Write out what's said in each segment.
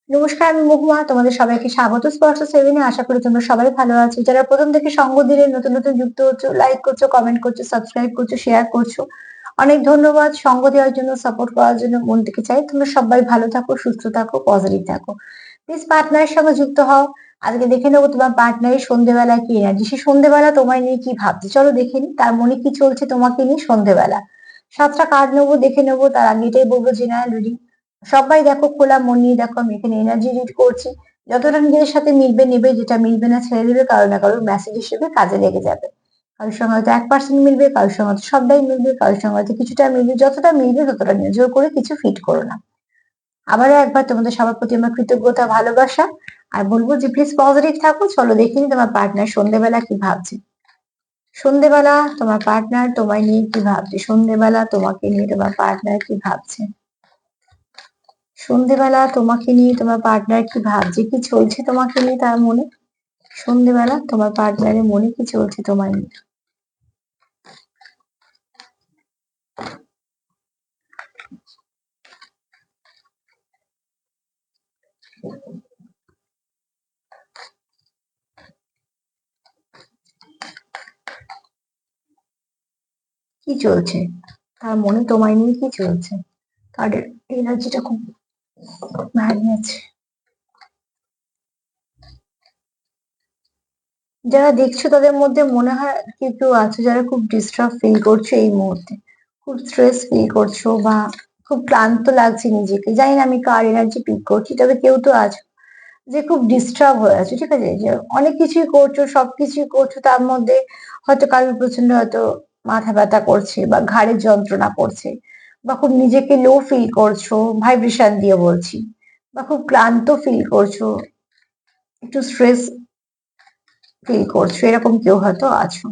নমস্কার, আমি মহুয়া। তোমাদের সবাইকে স্বাগত স্পর্শ সেভেনে। আশা করি তোমরা সবাই ভালো আছো। যারা প্রথম থেকে সঙ্গ দিলে, নতুন নতুন যুক্ত হচ্ছ, লাইক করছো, কমেন্ট করছো, সাবস্ক্রাইব করছো, শেয়ার করছো, অনেক ধন্যবাদ। সঙ্গ দেওয়ার জন্য, সাপোর্ট করার জন্য মন থেকে চাই তোমরা সবাই ভালো থাকো, সুস্থ থাকো, পজিটিভ থাকো। প্লিজ পার্টনারের সঙ্গে যুক্ত হও। আজকে দেখে নেবো তোমার পার্টনারের সন্ধ্যেবেলা কি এনার্জি। সে সন্ধ্যেবেলা তোমায় নিয়ে কি ভাবছে, চলো দেখে নি তার মনে কি চলছে তোমাকে নিয়ে সন্ধ্যেবেলা। 7টা কার্ড নেবো, দেখে নেবো। তার আগে এটাই বলবো, জেনারেল রিডিং। সবাই দেখো, খোলা মন নিয়ে দেখো। আমি এখানে এনার্জি রিড করছি। যতটা নিজের সাথে মিলবে নেবে, যেটা মিলবে না ছেড়ে দেবে। কারো না কারোর মেসেজ হিসেবে কাজে লেগে যাবে। কারোর সঙ্গে হয়তো 1% মিলবে, কারোর সঙ্গে হয়তো সবটাই মিলবে, কারোর সঙ্গে হয়তো কিছুটা মিলবে। যতটা মিলবে ততটা নিয়ে জোর করে কিছু ফিট করো না। আবারও একবার তোমাদের সবার প্রতি আমার কৃতজ্ঞতা, ভালোবাসা। আর বলবো যে প্লিজ পজিটিভ থাকো। চলো দেখিনি তোমার পার্টনার সন্ধ্যেবেলা কি ভাবছে। সন্ধ্যেবেলা তোমার পার্টনার তোমায় নিয়ে কি ভাবছে। সন্ধ্যেবেলা তোমাকে নিয়ে তোমার পার্টনার কি ভাবছে। সন্ধ্যেবেলা তোমাকে নিয়ে তোমার পার্টনার কি ভাবছে, কি চলছে তোমাকে নিয়ে তার মনে। সন্ধ্যেবেলা তোমার পার্টনারের মনে কি চলছে তোমায় নিয়ে। কি চলছে তার মনে তোমায় নিয়ে, কি চলছে। তাদের এনার্জিটা খুব ভারী আছে। যারা দেখছো তাদের মধ্যে মনে হয় কি কেউ আছে যারা খুব ডিস্টার্ব ফিল করছো এই মুহূর্তে। খুব স্ট্রেস ফিল করছো বা খুব ক্লান্ত লাগছে নিজেকে। জানি না আমি কার এনার্জি পিক করছি, তবে কেউ তো আছো যে খুব ডিস্টার্ব হয়ে আছে। ঠিক আছে, যে অনেক কিছুই করছো, সবকিছুই করছো, তার মধ্যে হয়তো কারোর প্রচন্ড হয়তো মাথা ব্যথা করছে বা ঘাড়ের যন্ত্রণা করছে, বা খুব নিজেকে লো ফিল করছো, ভাইব্রেশন দিয়ে বলছি, বা খুব ক্লান্ত ফিল করছো, একটু স্ট্রেস ফিল করছো। এরকম কেউ হয়তো আছো।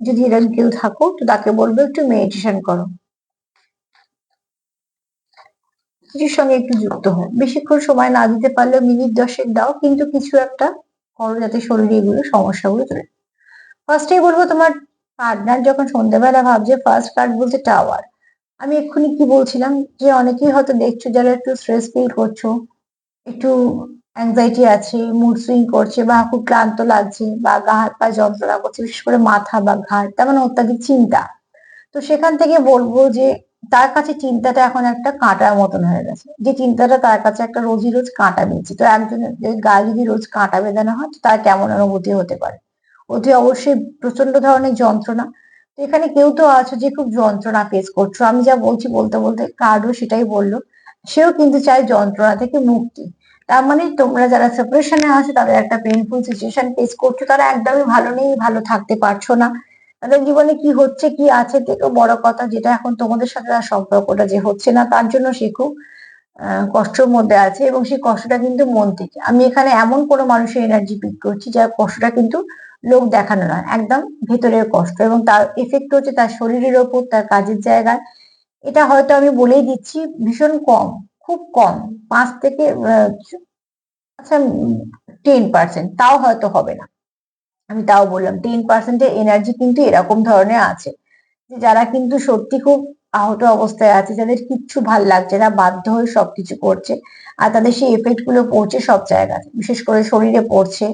যদি এরকম কেউ থাকো তো তাকে বলবো একটু মেডিটেশন করো। কিছুর সঙ্গে একটু যুক্ত হও। বেশিক্ষণ সময় না দিতে পারলেও মিনিট 10 দাও, কিন্তু কিছু একটা করো যাতে শরীরে এগুলো সমস্যাগুলো চলে। ফার্স্টেই বলবো, তোমার পার্টনার যখন সন্ধ্যাবেলা ভাবছে, ফার্স্ট কার্ড বলতে টাওয়ার। আমি এক্ষুনি কি বলছিলাম, যে অনেকেই হয়তো দেখছো যারা একটু স্ট্রেস ফিল করছো, একটু অ্যাংজাইটি আছে, মুড সুইং করছে, বা খুব ক্লান্ত লাগছে, বা গা হাত পা যন্ত্রণা করছে, বিশেষ করে মাথা বা ঘাড়, তার মানে অত্যাধিক চিন্তা। তো সেখান থেকে বলবো যে তার কাছে চিন্তাটা এখন একটা কাঁটার মতন হয়ে গেছে। যে চিন্তাটা তার কাছে একটা রোজই রোজ কাঁটা বিঁধছে। তো একজনের গায়ে যদি রোজ কাঁটা বেঁধানো হয় তো তার কেমন অনুভূতি হতে পারে। অতি অবশ্যই প্রচন্ড ধরনের যন্ত্রণা। তো এখানে কেউ তো আছে যে খুব যন্ত্রণা ফেস করছো। আমি যা বলছি বলতে বলতে কার্ডও সেটাই বললো। সেও কিন্তু চায় যন্ত্রণা থেকে মুক্তি। তার মানে তোমরা যারা সেপারেশনে আছে, তাদের একটা পেইনফুল সিচুয়েশন ফেস করছো, তারা একদমই ভালো নেই, ভালো থাকতে পারছো না। তাদের জীবনে কি হচ্ছে কি আছে থেকেও বড় কথা, যেটা এখন তোমাদের সাথে তার সম্পর্কটা যে হচ্ছে না, তার জন্য সে খুব কষ্টের মধ্যে আছে। এবং সেই কষ্টটা কিন্তু মন থেকে। আমি এখানে এমন কোনো মানুষের এনার্জি পিক করছি যার কষ্টটা কিন্তু লোক দেখানো নয়, একদম ভেতরের কষ্ট, এবং তার এফেক্ট হচ্ছে তার শরীরের ওপর, তার কাজের জায়গায়। এটা হয়তো আমি বলেই দিচ্ছি, ভীষণ কম, খুব কম, 5 থেকে আচ্ছা 10%, তাও হয়তো হবে না। আমি তাও বললাম 10%-এর এনার্জি কিন্তু এরকম ধরনের আছে, যে যারা কিন্তু সত্যি খুব আহত অবস্থায় আছে, যাদের কিচ্ছু ভাল লাগছে না, বাধ্য হয়ে সবকিছু করছে। আর তাদের সেই এফেক্ট গুলো পড়ছে সব জায়গায়, বিশেষ করে শরীরে পড়ছে,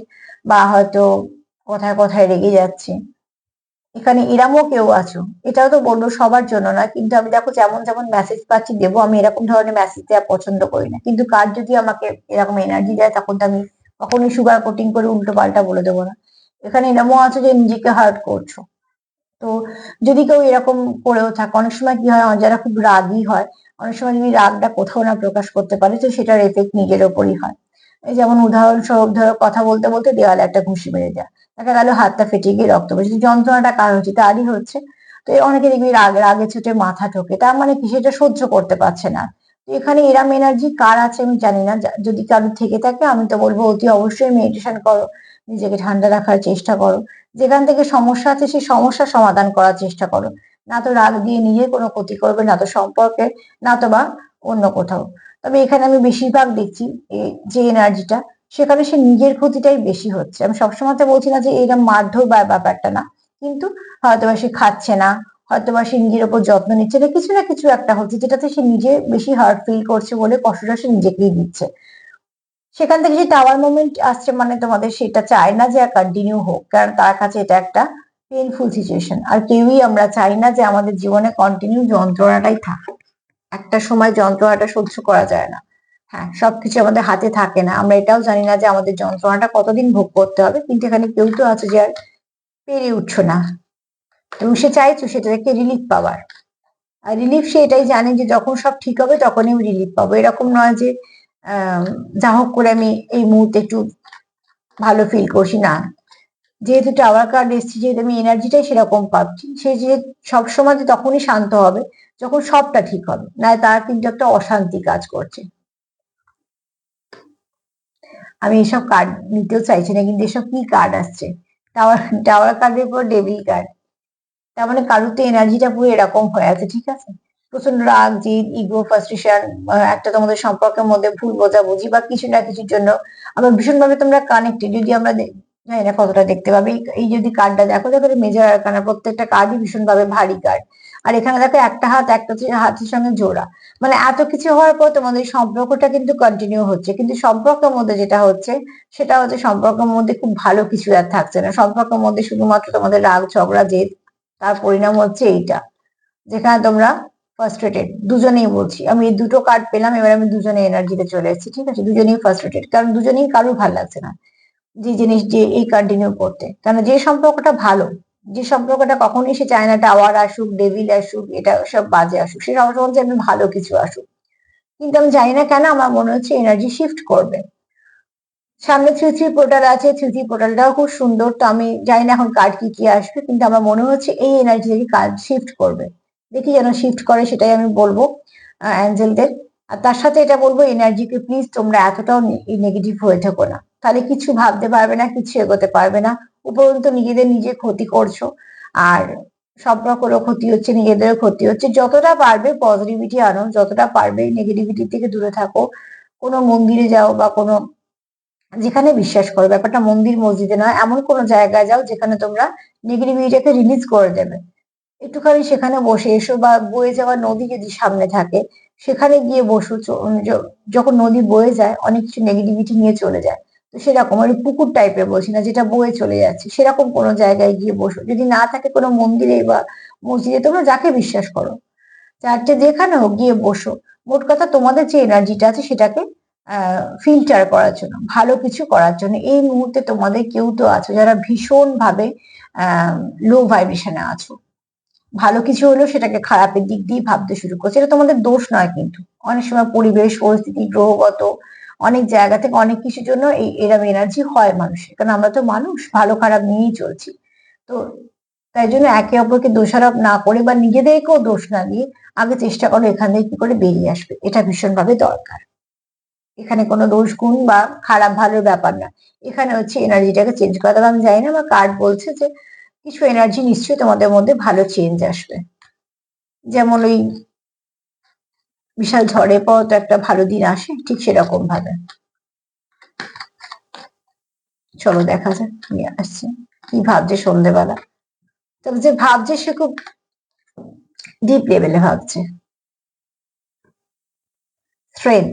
বা হয়তো কথায় কথায় রেগে যাচ্ছে। এখানে এরমও কেউ আছো। এটাও তো বলবো সবার জন্য না, কিন্তু আমি দেখো যেমন যেমন মেসেজ পাচ্ছি দেবো। আমি এরকম ধরনের মেসেজ দেওয়া পছন্দ করি না, কিন্তু কার যদি আমাকে এরকম এনার্জি দেয় তখন তো আমি কখনোই সুগার কোটিং করে উল্টো পাল্টা বলে দেবো না। এখানে এরমও আছে যে নিজেকে হার্ট করছো। তো যদি কেউ এরকম করেও থাকে, অনেক সময় কি হয়, যারা খুব রাগী হয়, অনেক সময় যদি রাগটা কোথাও না প্রকাশ করতে পারে, তো সেটার এফেক্ট নিজের ওপরই হয়। এই যেমন উদাহরণস্বরূপ ধরো, কথা বলতে বলতে দেওয়ালে একটা ঘুষি মেরে যায়, দেখা গেল হাতটা ফেটে গিয়ে রক্ত বেরোচ্ছে। যন্ত্রণাটা কার হচ্ছে, তারই হচ্ছে। তো অনেকে দেখবি রাগে রাগে ছুটে মাথা ঠোকে, তার মানে কি সেটা সহ্য করতে পারছে না। তো এখানে এরম এনার্জি কার আছে আমি জানি না। যদি কারোর থেকে থাকে, আমি তো বলবো অতি অবশ্যই মেডিটেশন করো, নিজেকে ঠান্ডা রাখার চেষ্টা করো। যেখান থেকে সমস্যা আছে সেই সমস্যার সমাধান করার চেষ্টা করো। না তো রাগ দিয়ে নিজের কোনো ক্ষতি করবে, না তো সম্পর্কে, না তো বা অন্য কোথাও। তবে এখানে আমি বেশিরভাগ দেখছি যে এনার্জিটা, সেখানে সে নিজের ক্ষতিটাই বেশি হচ্ছে। আমি সবসময় তো বলছি না যে এরকম মারধর বা ব্যাপারটা না, কিন্তু হয়তো বা সে খাচ্ছে না, হয়তো বা সে নিজের ওপর যত্ন নিচ্ছে, না কিছু একটা হচ্ছে যেটাতে সে নিজে বেশি হার্ট ফিল করছে বলে কষ্টটা সে নিজেকেই দিচ্ছে। সেখান থেকে যে টাওয়ার মোমেন্ট আসছে মানে তোমাদের সেটা চায় না যে আর কন্টিনিউ হোক, কারণ তার কাছে এটা একটা পেইনফুল সিচুয়েশন। আর কেউই আমরা চাই না যে আমাদের জীবনে কন্টিনিউ যন্ত্রণাটাই থাকে। একটা সময় যন্ত্রণাটা সহ্য করা যায় না। হ্যাঁ, সবকিছু আমাদের হাতে থাকে না, আমরা এটাও জানি না যে আমাদের যন্ত্রণাটা কতদিন ভোগ করতে হবে, কিন্তু এখানে কেউ তো আছে যে আর পেরে উঠছো না এবং সে চাইছো সেটা থেকে রিলিফ পাওয়ার। আর রিলিফ সে এটাই জানে যে যখন সব ঠিক হবে তখনই আমি রিলিফ পাবো। এরকম নয় যে যা হোক করে আমি এই মুহূর্তে একটু ভালো ফিল করছি না। যেহেতু টাওয়ার কার্ড এসছে, যেহেতু আমি এনার্জিটাই সেরকম পাচ্ছি, সে যে সবসময় যে তখনই শান্ত হবে যখন সবটা ঠিক হবে, না তার কিন্তু একটা অশান্তি কাজ করছে। আমি এসব কার্ড নিতেও চাইছি না, কিন্তু এসব কি কার্ড আসছে, টাওয়ার টাওয়ার কার্ডের পর ডেভিল কার্ড। তার মানে কারোর তো এনার্জিটা পুরো এরকম হয়ে আছে, ঠিক আছে, প্রচন্ড রাগ, জিদ, ইগো, ফ্রাস্ট্রেশন, একটা তোমাদের সম্পর্কের মধ্যে ভুল বোঝাবুঝি বা কিছু না কিছুর জন্য আবার ভীষণভাবে তোমরা কানেক্টেড। যদি আমরা জানি না কতটা দেখতে পাবে, এই যদি কার্ডটা দেখো, দেখো মেজর আরকানা, প্রত্যেকটা কার্ডই ভীষণভাবে ভারী কার্ড। আর এখানে দেখো একটা হাত একটা হাতের সঙ্গে জোড়া, মানে এত কিছু হওয়ার পর তোমাদের সম্পর্কটা কিন্তু কন্টিনিউ হচ্ছে, কিন্তু সম্পর্কের মধ্যে যেটা হচ্ছে সেটা হচ্ছে সম্পর্কের মধ্যে খুব ভালো কিছু আর থাকছে না। সম্পর্কের মধ্যে শুধুমাত্র তোমাদের রাগ, ঝগড়া, জেদ, তার পরিণাম হচ্ছে এইটা, যেখানে তোমরা ফার্স্ট্রেটেড দুজনেই। বলছি আমি এই দুটো কার্ড পেলাম, এবার আমি দুজনে এনার্জিতে চলে এসেছি, ঠিক আছে, দুজনেই ফার্স্ট্রেটেড, কারণ দুজনেই কারোর ভালো লাগছে না যে জিনিস যে এই কন্টিনিউ করতে। কারণ যে সম্পর্কটা ভালো, যে সম্পর্কটা কখনোই সে চায় না টাওয়ার আসুক, ডেভিল আসুক, এটা সব বাজে আসুক, সে সবসময় চায় ভালো কিছু আসুক। কিন্তু আমি জানি না কেন আমার মনে হচ্ছে এনার্জি শিফট করবে। সামনে থ্রি থ্রি পোর্টাল আছে, থ্রি থ্রি পোর্টালটাও খুব সুন্দর, তো আমি জানি না এখন কার্ড কি কি আসবে, কিন্তু আমার মনে হচ্ছে এই এনার্জি থেকে কার্ড শিফট করবে। দেখি যেন শিফট করে, সেটাই আমি বলবো অ্যাঞ্জেলদের। আর তার সাথে এটা বলবো এনার্জিকে প্লিজ তোমরা এতটাও নেগেটিভ হয়ে থাকো না, তাহলে কিছু ভাবতে পারবে না, কিছু এগোতে পারবে না। উপরন্তু নিজেদের নিজে ক্ষতি করছো, আর সম্পর্কেরও ক্ষতি হচ্ছে, নিজেদেরও ক্ষতি হচ্ছে। যতটা পারবে পজিটিভিটি আনো, যতটা পারবে নেগেটিভিটি থেকে দূরে থাকো। কোনো মন্দিরে যাও বা কোনো যেখানে বিশ্বাস করো, ব্যাপারটা মন্দির মসজিদে নয়, এমন কোনো জায়গায় যাও যেখানে তোমরা নেগেটিভিটিটাকে রিলিজ করে দেবে। একটুখানি সেখানে বসে এসো, বা বয়ে যাওয়া নদী যদি সামনে থাকে সেখানে গিয়ে বসো। যখন নদী বয়ে যায় অনেক কিছু নেগেটিভিটি নিয়ে চলে যায়, তো সেরকম ওই পুকুর টাইপের বলছি না, যেটা বয়ে চলে যাচ্ছে, সেরকম কোনো জায়গায় গিয়ে বসো। যদি না থাকে কোনো মন্দিরে বা মসজিদে, তোমরা যাকে বিশ্বাস করো, চারটে যেখানে হোক গিয়ে বসো। মোট কথা তোমাদের যে এনার্জিটা আছে সেটাকে ফিল্টার করার জন্য, ভালো কিছু করার জন্য। এই মুহূর্তে তোমাদের কেউ তো আছো যারা ভীষণ ভাবে লো ভাইব্রেশনে আছো, ভালো কিছু হলেও সেটাকে খারাপের দিক দিয়ে ভাবতে শুরু করছে। এটা তোমাদের দোষ নয়, কিন্তু অনেক সময় পরিবেশ, পরিস্থিতি, গ্রহগত অনেক জায়গা থেকে অনেক কিছুর জন্য এই এরম এনার্জি হয় মানুষের, কারণ আমরা তো মানুষ, ভালো খারাপ নিয়েই চলছি। তো তাই জন্য একে অপরকে দোষারোপ না করে বা নিজেদেরকেও দোষ না দিয়ে আগে চেষ্টা করো এখান থেকে কি করে বেরিয়ে আসবে, এটা ভীষণভাবে দরকার। এখানে কোনো দোষ গুণ বা খারাপ ভালোর ব্যাপার না, এখানে হচ্ছে এনার্জিটাকে চেঞ্জ করা। তবে আমি জানি না, আমার কার্ড বলছে যে কিছু এনার্জি নিশ্চয়ই তোমাদের মধ্যে ভালো চেঞ্জ আসবে। যেমন ওই বিশাল ঝড়ের পর তো একটা ভালো দিন আসে, ঠিক সেরকম ভাবে। চলো দেখা যাক কি আসছে, কি ভাবছে সন্ধ্যেবেলা। তবে যে ভাবছে সে খুব ডিপ লেভেলে ভাবছে। থ্রেড,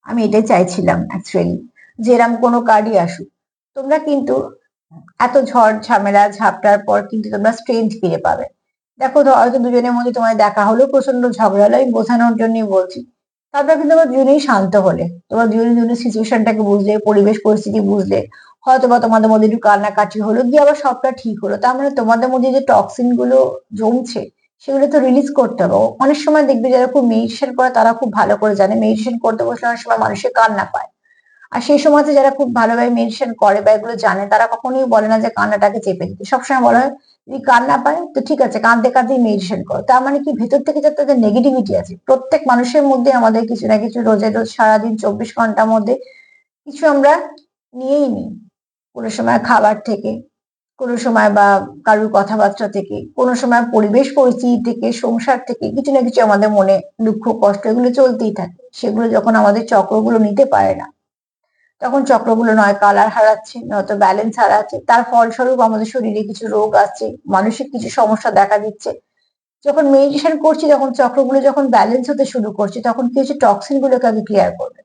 আমি এটাই চাইছিলাম অ্যাকচুয়ালি, যে এরম কোনো কার্ডই আসুক। তোমরা কিন্তু এত ঝড় ঝামেলা ঝাপটার পর কিন্তু তোমরা স্ট্রেংথ ফিরে পাবে। দেখো তো হয়তো দুজনের মধ্যে তোমার দেখা হলো, প্রচন্ড ঝগড়া হলো, আমি বোঝানোর জন্যই বলছি। তারপর কিন্তু তোমরা দুজনেই শান্ত হলে, তোমরা দুজনে দুজনের সিচুয়েশনটাকে বুঝলে, পরিবেশ পরিস্থিতি বুঝলে, হয়তো বা তোমাদের মধ্যে একটু কান্নাকাটি হলো, গিয়ে আবার সবটা ঠিক হলো। তার মানে তোমাদের মধ্যে যে টক্সিন গুলো জমছে সেগুলো তো রিলিজ করতে হবে। অনেক সময় দেখবে যারা খুব মেডিটেশন করে তারা খুব ভালো করে জানে, মেডিটেশন করতে বসলে অনেক সময় মানুষের কান্না পায়। আর সেই সময়তে যারা খুব ভালোভাবে মেডিটেশন করে বা এগুলো জানে, তারা কখনোই বলে না যে কান্নাটাকে চেপে দিতে। সবসময় বলা হয় যদি কান্না পায় তো ঠিক আছে, কাঁদতে কাঁদতেই মেডিটেশন করো। তার মানে কি, ভেতর থেকে যাতে তাদের নেগেটিভিটি আছে, প্রত্যেক মানুষের মধ্যে আমাদের কিছু না কিছু রোজে রোজ সারাদিন 24 ঘন্টার মধ্যে কিছু আমরা নিয়েই নিই। কোনো সময় খাবার থেকে, কোনো সময় বা কারুর কথাবার্তা থেকে, কোনো সময় পরিবেশ পরিস্থিতি থেকে, সংসার থেকে, কিছু না কিছু আমাদের মনে দুঃখ কষ্ট এগুলো চলতেই থাকে। সেগুলো যখন আমাদের চক্রগুলো নিতে পারে না, তখন চক্রগুলো নয় কালার হারাচ্ছে, নয়তো ব্যালেন্স হারাচ্ছে, তার ফলস্বরূপ আমাদের শরীরে কিছু রোগ আসছে, মানসিক কিছু সমস্যা দেখা দিচ্ছে। যখন মেডিটেশন করছি, তখন চক্রগুলো যখন ব্যালেন্স হতে শুরু করছে, তখন কি হচ্ছে, টক্সিন গুলোকে আগে ক্লিয়ার করবে।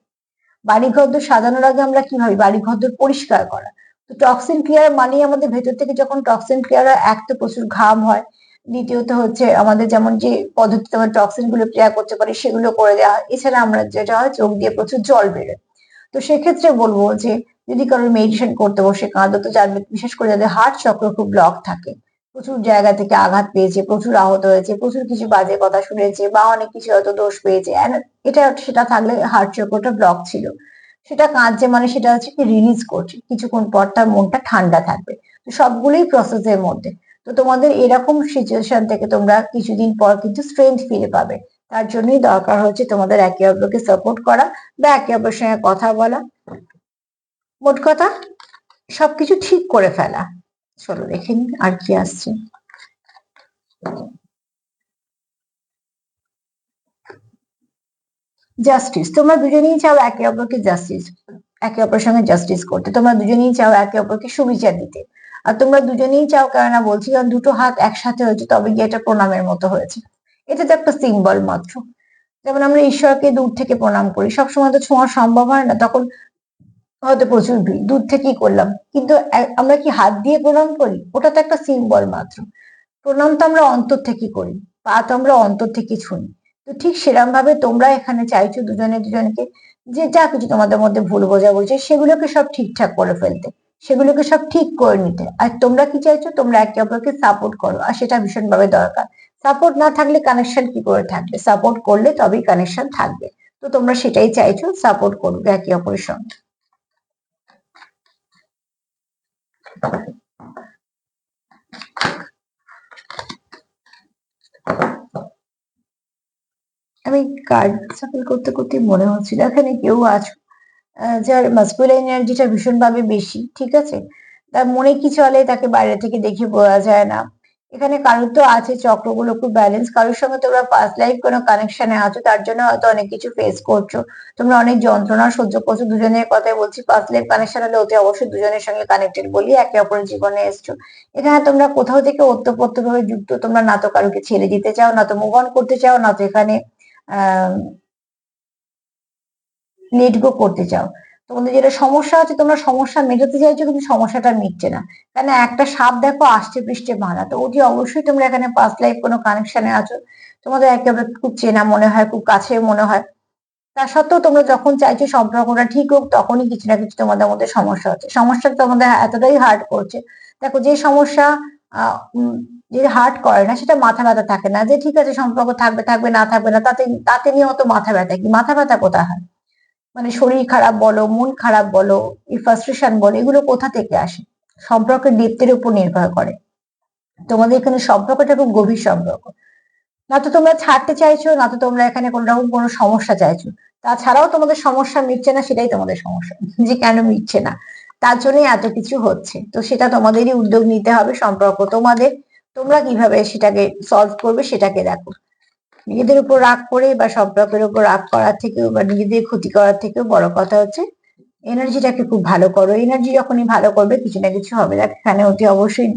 বাড়ি ঘর সাজানোর আগে আমরা কি ভাবি, বাড়ি ঘর পরিষ্কার করা। তো টক্সিন ক্লিয়ার মানেই আমাদের ভেতর থেকে যখন টক্সিন ক্লিয়ার হয়, এক তো প্রচুর ঘাম হয়, দ্বিতীয়ত হচ্ছে আমাদের যেমন যে পদ্ধতিতে আমরা টক্সিন গুলো ক্লিয়ার করতে পারি সেগুলো করে দেওয়া হয়। এছাড়া আমরা যেটা হয়, চোখ দিয়ে প্রচুর জল বেরোয়। তো সেক্ষেত্রে বলবো যে যদি কারোর মেডিটেশন করতে বসে, কাঁদো তো যার, বিশেষ করে যাদের হার্ট চক্র খুব ব্লক থাকে, প্রচুর জায়গা থেকে আঘাত পেয়েছে, প্রচুর আহত হয়েছে, প্রচুর কিছু বাজে কথা শুনেছে, বা অনেক কিছু হয়তো দোষ পেয়েছে, এটা সেটা থাকলে হার্ট চক্রটা ব্লক ছিল, সেটা কাঁদছে মানে সেটা হচ্ছে কি রিলিজ করছে, কিছুক্ষণ পর তার মনটা ঠান্ডা থাকবে। তো সবগুলোই প্রসেসের মধ্যে। তো তোমাদের এরকম সিচুয়েশন থেকে তোমরা কিছুদিন পর কিন্তু স্ট্রেংথ ফিরে পাবে। তার জন্যই দরকার হচ্ছে তোমাদের একে অপরকে সাপোর্ট করা বা একে অপরের সঙ্গে কথা বলা, মোট কথা সবকিছু ঠিক করে ফেলা। চলো দেখে নিন আর কি আসছে। জাস্টিস, তোমরা দুজনেই চাও একে অপরকে জাস্টিস, একে অপরের সঙ্গে জাস্টিস করতে, তোমরা দুজনেই চাও একে অপরকে সুবিচার দিতে। আর তোমরা দুজনেই চাও, কেননা বলছি কারণ দুটো হাত একসাথে হয়েছে তবে গিয়ে এটা প্রণামের মতো হয়েছে। এটা তো একটা সিম্বল মাত্র। যেমন আমরা ঈশ্বরকে দূর থেকে প্রণাম করি, সবসময় তো ছোঁয়া সম্ভব হয় না, তখন হয়তো প্রচুর ভিড়, দূর থেকেই করলাম, কিন্তু আমরা কি হাত দিয়ে প্রণাম করি? ওটা তো একটা সিম্বল মাত্র। প্রণাম তো আমরা অন্তর থেকে করি, পা তো আমরা অন্তর থেকে ছুঁই। তো ঠিক সেরকম ভাবে তোমরা এখানে চাইছো দুজনে দুজনকে, যে যা কিছু তোমাদের মধ্যে ভুল বোঝাবুঝি সেগুলোকে সব ঠিকঠাক করে ফেলতে, সেগুলোকে সব ঠিক করে নিতে। আর তোমরা কি চাইছো, তোমরা একে অপরকে সাপোর্ট করো, আর সেটা ভীষণভাবে দরকার। সাপোর্ট না থাকলে কানেকশন কি করে থাকবে? সাপোর্ট করলে তবেই কানেকশন থাকবে। তো তোমরা সেটাই চাইছো, সাপোর্ট করবে একে অপরের সঙ্গে। আমি কার্ড সাফল করতে করতে মনে হচ্ছিল এখানে কেউ আছো যার মাস্কুলাইন এনার্জিটা ভীষণভাবে বেশি, ঠিক আছে? তার মনে কি চলে তাকে বাইরে থেকে দেখে বোঝা যায় না। এখানে কারোর তো আছে চক্রগুলো খুব ব্যালেন্স, কারোর সঙ্গে তোমরা পাস্ট লাইফ কোনো কানেকশনে আছো, তার জন্য হয়তো অনেক কিছু ফেস করছো, তোমরা অনেক যন্ত্রণা সহ্য করছো। দুজনের কথাই বলছি, পাস্ট লাইফ কানেকশন হলে অতি অবশ্যই দুজনের সঙ্গে কানেক্টেড বলি একে অপরের জীবনে এসছো। এখানে তোমরা কোথাও থেকে ওতপ্রোত ভাবে যুক্ত, তোমরা না তো কারোকে ছেড়ে দিতে চাও, না তো মুভ অন করতে চাও, না তো এখানে আহ লেট গো করতে চাও। তোমাদের যেটা সমস্যা হচ্ছে, তোমরা সমস্যা মেটাতে চাইছো কিন্তু সমস্যাটা মিটছে না। কেন, একটা সাপ দেখো আসছে পৃষ্ঠে মারা, তো অতি অবশ্যই তোমরা এখানে পাস্ট লাইফ কোনো কানেকশনে আছো, তোমাদের একেবারে খুব চেনা মনে হয়, খুব কাছে মনে হয়। তা সত্ত্বেও তোমরা যখন চাইছো সম্পর্কটা ঠিক হোক, তখনই কিছু না কিছু তোমাদের মধ্যে সমস্যা হচ্ছে। সমস্যা তোমাদের এতটাই হার্ট করছে। দেখো, যে সমস্যা যে হার্ট করে না সেটা মাথা ব্যথা থাকে না, যে ঠিক আছে সম্পর্ক থাকবে থাকবে না থাকবে না, তাতে তাতে নিয়ে অত মাথা ব্যথা কি? মাথা ব্যথা কোথায় হয়? মানে শরীর খারাপ বলো, মন খারাপ বলো, এই ফ্রাস্ট্রেশন বলো, এগুলো কোথা থেকে আসে? সম্পর্কের ডেপথের উপর নির্ভর করে। তোমাদের এখানে সম্পর্কটা খুব গভীর সম্পর্ক। না তো তোমরা ছাড়তে চাইছো, না তো তোমরা এখানে কোন রকম কোনো সমস্যা চাইছো। তাছাড়াও তোমাদের সমস্যা মিটছে না, সেটাই তোমাদের সমস্যা, যে কেন মিটছে না, তার জন্যই এত কিছু হচ্ছে। তো সেটা তোমাদেরই উদ্যোগ নিতে হবে, সম্পর্ক তোমাদের, তোমরা কিভাবে সেটাকে সলভ করবে সেটাকে দেখো। নিজেদের উপর রাগ করে বা সম্পর্কের উপর রাগ করার থেকেও বা নিজেদের ক্ষতি করার থেকেও বড় কথা হচ্ছে এনার্জিটাকে খুব ভালো করো। এনার্জি যখনই ভালো করবে কিছু না কিছু হবে। দেখ, এখানে অতি অবশ্যই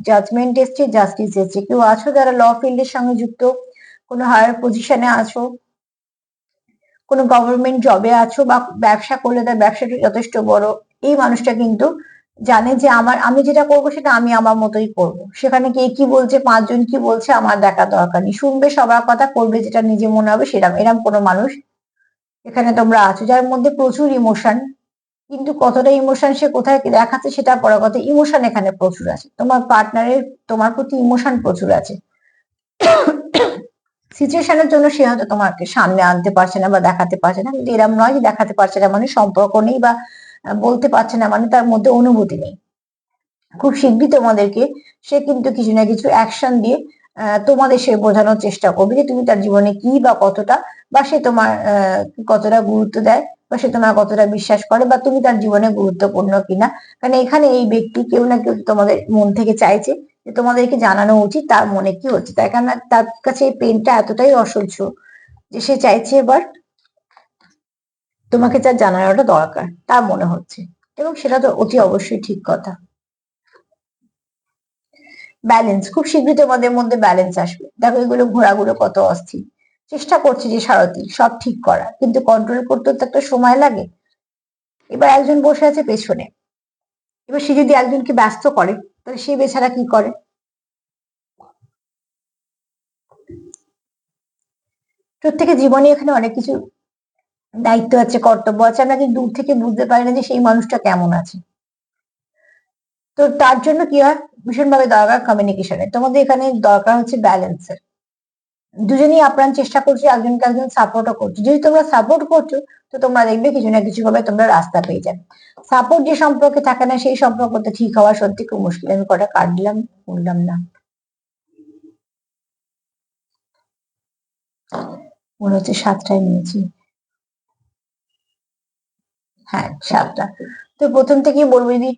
জাজমেন্ট এসছে, জাস্টিস এসছে। কেউ আছো যারা ল ফিল্ডের সঙ্গে যুক্ত, কোনো হায়ার পজিশনে আছো, কোনো গভর্নমেন্ট জবে আছো, বা ব্যবসা করলে তার ব্যবসাটা যথেষ্ট বড়, এই মানুষটা কিন্তু জানে যে আমি যেটা করবো সেটা আমি আমার মতোই করব। সেখানে কে কি বলছে, পাঁচজন কি বলছে আমার দেখা দরকার নেই, শুনবে সবার কথা, করবে যেটা নিজে মনে হবে সেরকম, এরকম কোনো মানুষ এখানে তোমরা আছো যার মধ্যে প্রচুর ইমোশন। কিন্তু কতটা ইমোশন সে কোথায় দেখাচ্ছে সেটা বড় কথা, ইমোশন এখানে প্রচুর আছে, তোমার পার্টনারের তোমার প্রতি ইমোশন প্রচুর আছে। সিচুয়েশনের জন্য সে হয়তো তোমাকে সামনে আনতে পারছে না বা দেখাতে পারছে না, কিন্তু এরম নয় যে দেখাতে পারছে না মানে সম্পর্ক নেই, বা বলতে পারছে না মানে তার মধ্যে অনুভূতি নেই। খুব শীঘ্রই তোমাদেরকে সে কিন্তু কিছু না কিছু অ্যাকশন দিয়ে তোমাদের সে বোঝানোর চেষ্টা করবে যে তুমি তার জীবনে কি বা কতটা, বা সে তোমার কতটা গুরুত্ব দেয়, বা সে তোমার কতটা বিশ্বাস করে, বা তুমি তার জীবনে গুরুত্বপূর্ণ কিনা। কারণ এখানে এই ব্যক্তি কেউ না কেউ তোমাদের মন থেকে চাইছে যে তোমাদেরকে জানানো উচিত তার মনে কি হচ্ছে, তাই কারণ তার কাছে এই পেনটা এতটাই অসহ্য যে সে চাইছে এবার তোমাকে তার জানানোটা দরকার, তার মনে হচ্ছে। এবং সেটা তো অতি অবশ্যই ঠিক কথা। ব্যালেন্স, খুব শীঘ্রই তোমাদের মধ্যে ব্যালেন্স আসবে। দেখো এগুলো ঘোরাগুলো কত অস্থির, চেষ্টা করছে যে সারথি সব ঠিক করা, কিন্তু কন্ট্রোল করতে তো একটা সময় লাগে। এবার একজন বসে আছে পেছনে, এবার সে যদি একজনকে ব্যস্ত করে তাহলে সে বেচারা কি করে? প্রত্যেকের জীবনে এখানে অনেক কিছু দায়িত্ব আছে, কর্তব্য আছে, আমরা কিন্তু দূর থেকে বুঝতে পারি না যে সেই মানুষটা কেমন আছে। তো তার জন্য কি হয়, ভীষণভাবে দরকার কমিউনিকেশনের। তোমাদের এখানে দরকার হচ্ছে ব্যালেন্সের। দুজনেই আপ্রাণ চেষ্টা করছো, একজনকে একজন সাপোর্টও করছো। যদি তোমরা সাপোর্ট করছো তো তোমরা দেখবে কিছু না কিছু ভাবে তোমরা রাস্তা পেয়ে যাবে। সাপোর্ট যে সম্পর্কে থাকে না সেই সম্পর্কটা ঠিক হওয়া সত্যি খুব মুশকিল। আমি কটা কার্ড দিলাম, বললাম না, মনে হচ্ছে 7টায় নিয়েছি। হ্যাঁ 7টা। তো প্রথম থেকেই বলবো, যদি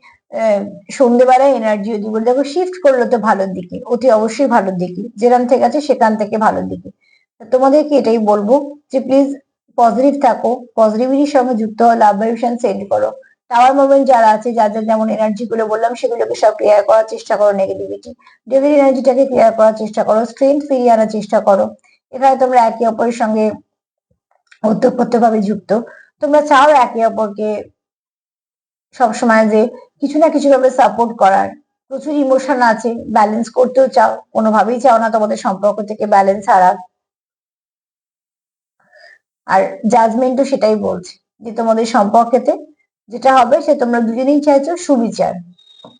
সন্ধ্যেবেলায় এনার্জি যদি বলে দেখো শিফট করলো তো ভালোর দিকে, অতি অবশ্যই ভালোর দিকে, যেখান থেকে আছে সেখান থেকে ভালোর দিকে। তোমাদেরকে এটাই বলবো যে প্লিজ পজিটিভ থাকো, পজিটিভিটির সঙ্গে যুক্ত হও, লাভ ভাইব্রেশন সেন্ড করো। টাওয়ার মুভমেন্ট যারা আছে, যাদের যেমন এনার্জি গুলো বললাম সেগুলোকে সব ক্লিয়ার করার চেষ্টা করো, নেগেটিভিটি ডেভিল এনার্জিটাকে ক্লিয়ার করার চেষ্টা করো, স্ট্রেংথ ফিরিয়ে আনার চেষ্টা করো। এখানে তোমরা একে অপরের সঙ্গে ওতপ্রোতভাবে যুক্ত। তোমরা চাও একে অপরকে সবসময় যে কিছু না কিছু ভাবে সাপোর্ট করার, প্রচুর ইমোশন আছে, ব্যালেন্স করতেও চাও, কোনোভাবেই চাও না তোমাদের সম্পর্ক থেকে ব্যালেন্স হারাক। আর জাজমেন্টও সেটাই বলছে যে তোমাদের সম্পর্কেতে যেটা হবে সে তোমরা দুজনেই চাইছো সুবিচার।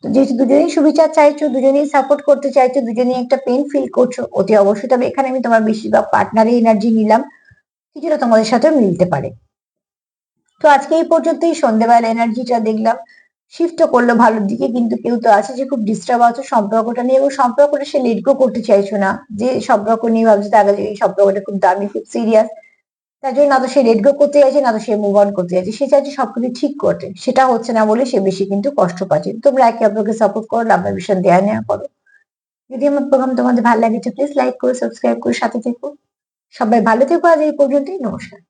তো যেহেতু দুজনেই সুবিচার চাইছো, দুজনেই সাপোর্ট করতে চাইছো, দুজনেই একটা পেন ফিল করছো, অতি অবশ্যই। তবে এখানে আমি তোমার বেশিরভাগ পার্টনারই এনার্জি নিলাম, কিছুটা তোমাদের সাথেও মিলতে পারে। তো আজকে এই পর্যন্তই। সন্ধ্যেবেলা এনার্জিটা দেখলাম শিফট করলো ভালোর দিকে, কিন্তু কেউ তো আছে যে খুব ডিস্টার্ব আছে সম্পর্কটা নিয়ে, এবং সম্পর্কটা সে লেট গো করতে চাইছো না। যে সম্পর্ক নিয়ে ভাবছে তার কাছে এই সম্পর্কটা খুব দামি, খুব সিরিয়াস, তার জন্য না তো সে লেট গো করতে চাইছে, না তো সে মুভ অন করতে চাইছে, সে চাইছে সবকিছু ঠিক করতে, সেটা হচ্ছে না বলে সে বেশি কিন্তু কষ্ট পাচ্ছে। তোমরা একে অপরকে সাপোর্ট করো, লাভ ভীষণ দেয়া নেওয়া করো। যদি আমার প্রোগ্রাম তোমাদের ভালো লাগে তো প্লিজ লাইক করো, সাবস্ক্রাইব করে সাথে থেকো। সবাই ভালো থেকো, আজ এই পর্যন্তই, নমস্কার।